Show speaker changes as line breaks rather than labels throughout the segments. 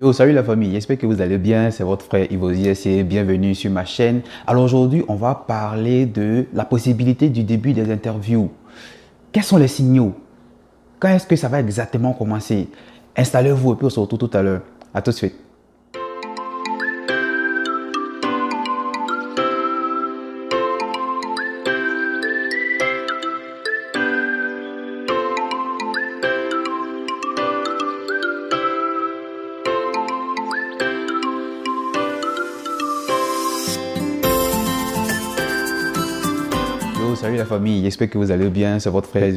Yo, salut la famille, j'espère que vous allez bien, c'est votre frère Ivo et bienvenue sur ma chaîne. Alors aujourd'hui, on va parler de la possibilité du début des interviews. Quels sont les signaux? Quand est-ce que ça va exactement commencer? Installez-vous et puis on se retrouve tout à l'heure. À tout de suite. Yo, salut la famille, j'espère que vous allez bien, c'est votre frère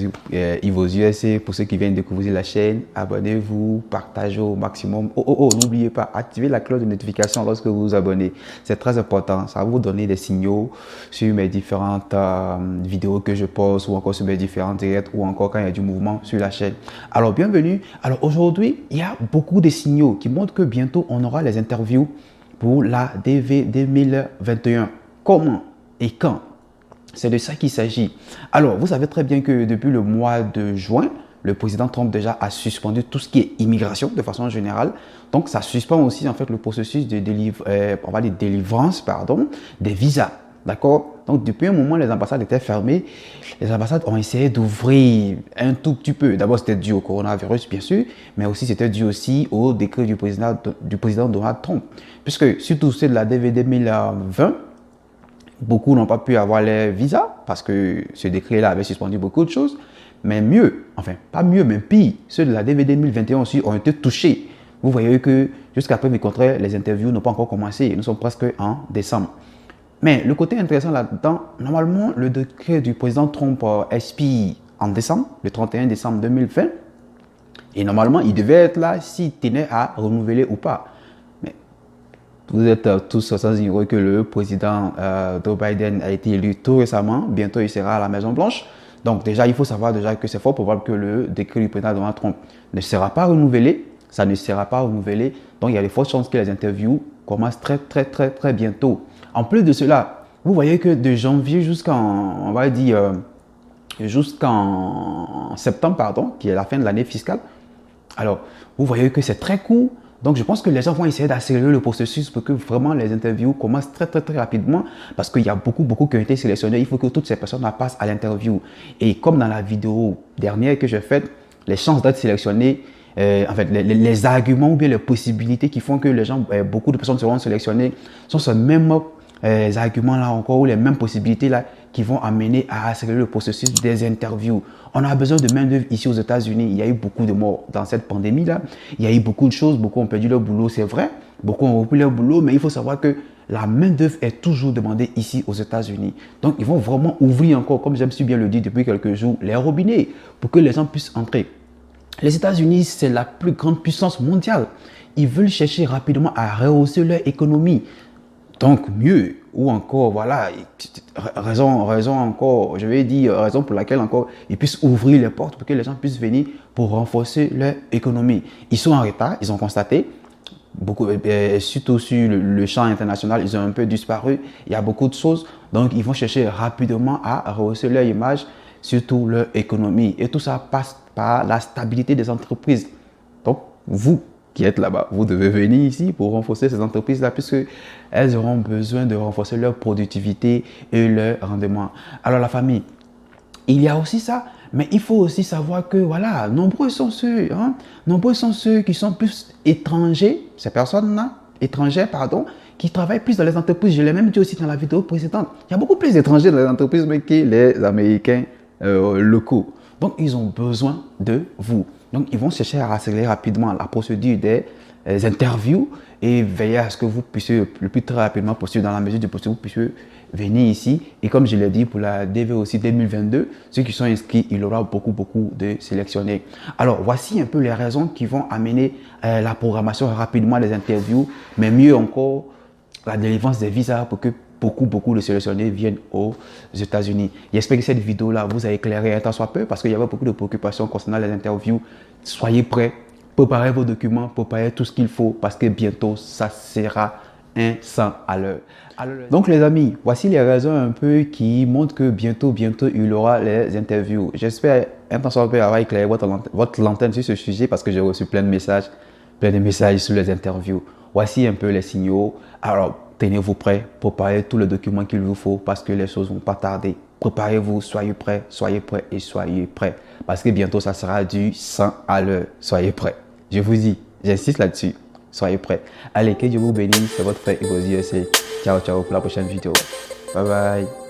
Ivo et pour ceux qui viennent découvrir la chaîne, abonnez-vous, partagez au maximum. N'oubliez pas, activez la cloche de notification lorsque vous vous abonnez. C'est très important, ça va vous donner des signaux sur mes différentes vidéos que je poste ou encore sur mes différents directs ou encore quand il y a du mouvement sur la chaîne. Alors, bienvenue. Alors, aujourd'hui, il y a beaucoup de signaux qui montrent que bientôt, on aura les interviews pour la DV 2021. Comment et quand? C'est de ça qu'il s'agit. Alors, vous savez très bien que depuis le mois de juin, le président Trump déjà a suspendu tout ce qui est immigration de façon générale. Donc, ça suspend aussi en fait le processus de délivrance des visas. D'accord? Donc, depuis un moment, les ambassades étaient fermées. Les ambassades ont essayé d'ouvrir un tout petit peu. D'abord, c'était dû au coronavirus, bien sûr, mais aussi c'était dû aussi au décret du président Donald Trump. Puisque, surtout ceux de la DV 2020, beaucoup n'ont pas pu avoir les visas parce que ce décret-là avait suspendu beaucoup de choses. Mais mieux, enfin pas mieux, mais pire, ceux de la DV 2021 aussi ont été touchés. Vous voyez que jusqu'à preuve du contraire, les interviews n'ont pas encore commencé. Nous sommes presque en décembre. Mais le côté intéressant là-dedans, normalement, le décret du président Trump expire en décembre, le 31 décembre 2020. Et normalement, il devait être là s'il tenait à renouveler ou pas. Vous êtes tous sans ignorer que le président Joe Biden a été élu tout récemment. Bientôt, il sera à la Maison-Blanche. Donc déjà, il faut savoir déjà que c'est fort probable que le décret du président Donald Trump ne sera pas renouvelé. Ça ne sera pas renouvelé. Donc il y a de fortes chances que les interviews commencent très bientôt. En plus de cela, vous voyez que de janvier jusqu'en, on va dire, jusqu'en septembre, pardon, qui est la fin de l'année fiscale. Alors, vous voyez que c'est très court. Donc, je pense que les gens vont essayer d'accélérer le processus pour que vraiment les interviews commencent très rapidement parce qu'il y a beaucoup qui ont été sélectionnés. Il faut que toutes ces personnes passent à l'interview. Et comme dans la vidéo dernière que j'ai faite, les chances d'être sélectionnées, en fait, les arguments ou bien les possibilités qui font que les gens, beaucoup de personnes seront sélectionnées sont ce même arguments-là encore ou les mêmes possibilités-là qui vont amener à accélérer le processus des interviews. On a besoin de main-d'œuvre ici aux États-Unis. Il y a eu beaucoup de morts dans cette pandémie-là. Il y a eu beaucoup de choses. Beaucoup ont perdu leur boulot, c'est vrai. Beaucoup ont repris leur boulot, mais il faut savoir que la main-d'œuvre est toujours demandée ici aux États-Unis. Donc, ils vont vraiment ouvrir encore, comme j'aime si bien le dire depuis quelques jours, les robinets pour que les gens puissent entrer. Les États-Unis, c'est la plus grande puissance mondiale. Ils veulent chercher rapidement à rehausser leur économie. Donc, mieux, ou encore, voilà, raison encore, je vais dire, raison pour laquelle encore, ils puissent ouvrir les portes pour que les gens puissent venir pour renforcer leur économie. Ils sont en retard, ils ont constaté, beaucoup, surtout sur le champ international, ils ont un peu disparu, il y a beaucoup de choses, donc ils vont chercher rapidement à rehausser leur image, surtout leur économie. Et tout ça passe par la stabilité des entreprises. Donc, vous qui êtes là-bas, vous devez venir ici pour renforcer ces entreprises-là puisque elles auront besoin de renforcer leur productivité et leur rendement. Alors la famille, il y a aussi ça, mais il faut aussi savoir que voilà, nombreux sont ceux qui sont plus étrangers, ces personnes-là, étrangères, pardon, qui travaillent plus dans les entreprises. Je l'ai même dit aussi dans la vidéo précédente. Il y a beaucoup plus d'étrangers dans les entreprises que les Américains locaux. Donc, ils ont besoin de vous. Donc, ils vont chercher à accélérer rapidement la procédure des interviews et veiller à ce que vous puissiez le plus très rapidement possible, dans la mesure du possible, vous puissiez venir ici. Et comme je l'ai dit, pour la DV aussi 2022, ceux qui sont inscrits, il y aura beaucoup de sélectionnés. Alors, voici un peu les raisons qui vont amener la programmation rapidement des interviews, mais mieux encore, la délivrance des visas pour que beaucoup de sélectionnés viennent aux États-Unis. J'espère que cette vidéo-là vous a éclairé un tant soit peu parce qu'il y avait beaucoup de préoccupations concernant les interviews. Soyez prêts, préparez vos documents, préparez tout ce qu'il faut parce que bientôt, ça sera un 100 à l'heure. Donc les amis, voici les raisons un peu qui montrent que bientôt, il y aura les interviews. J'espère un tant soit peu avoir éclairé votre lanterne sur ce sujet parce que j'ai reçu plein de messages plein de messages sur les interviews. Voici un peu les signaux. Alors, tenez-vous prêts, préparez tous les documents qu'il vous faut parce que les choses vont pas tarder. Préparez-vous, soyez prêts et soyez prêts. Parce que bientôt, ça sera du 100 à l'heure. Soyez prêts. Je vous dis, j'insiste là-dessus. Soyez prêts. Allez, que Dieu vous bénisse. C'est votre frère Ivozy. Ciao, ciao pour la prochaine vidéo. Bye bye.